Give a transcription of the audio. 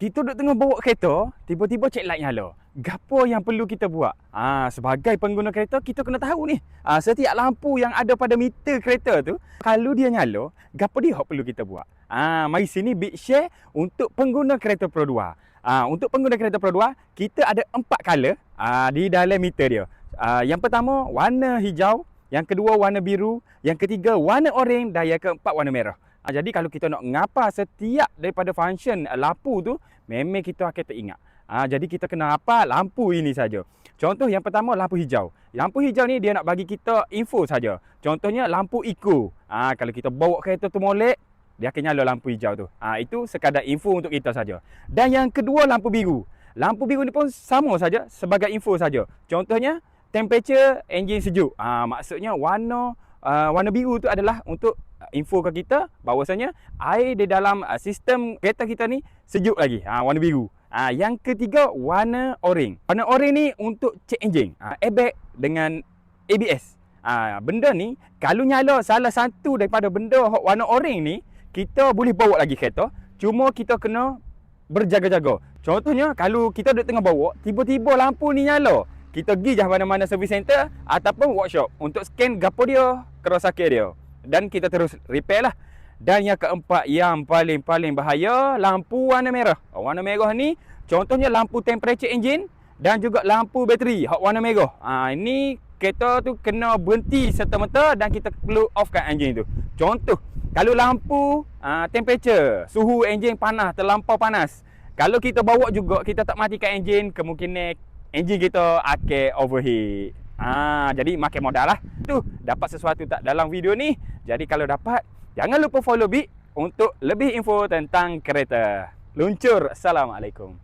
kita duduk tengah bawa kereta, tiba-tiba cek light nyala. Gapo yang perlu kita buat? Sebagai pengguna kereta, kita kena tahu ni. Setiap lampu yang ada pada meter kereta tu, kalau dia nyala, gapo dia yang perlu kita buat? Mari sini Big Share untuk pengguna kereta Pro 2. Untuk pengguna kereta Pro 2, kita ada 4 color di dalam meter dia. Yang pertama, warna hijau. Yang kedua, warna biru. Yang ketiga, warna oranye. Dan yang keempat, warna merah. Jadi kalau kita nak ngapa setiap daripada function lampu tu, memang kita akan teringat. Jadi kita kena apa lampu ini saja. Contoh yang pertama, lampu hijau. Lampu hijau ni dia nak bagi kita info saja. Contohnya lampu eco. Kalau kita bawa kereta tu molek, dia akan nyala lampu hijau tu. Itu sekadar info untuk kita saja. Dan yang kedua, lampu biru. Lampu biru ni pun sama saja sebagai info saja. Contohnya temperature enjin sejuk. Maksudnya warna biru tu adalah untuk info ke kita bahawasanya air di dalam sistem kereta kita ni sejuk lagi. Warna biru. Yang ketiga, warna oranye. Warna oranye ni untuk cek enjin, airbag dengan ABS. Benda ni kalau nyala salah satu daripada benda warna oranye ni, kita boleh bawa lagi kereta. Cuma kita kena berjaga-jaga. Contohnya kalau kita duduk tengah bawa, tiba-tiba lampu ni nyala, kita pergi je mana-mana service center ataupun workshop untuk scan gapo dia, kerosakan dia. Dan kita terus repair lah. Dan yang keempat, yang paling bahaya, lampu warna merah. Warna merah ni contohnya lampu temperature engine dan juga lampu bateri warna merah. Ini kereta tu kena berhenti serta-merta dan kita perlu offkan enjin tu. Contoh, kalau lampu temperature, suhu enjin panas, terlampau panas, kalau kita bawa juga, kita tak matikan enjin, kemungkinan enjin kita akan overheat. Jadi makin modal lah. Tu dapat sesuatu tak dalam video ni? Jadi kalau dapat, jangan lupa follow Big untuk lebih info tentang kereta. Luncur. Assalamualaikum.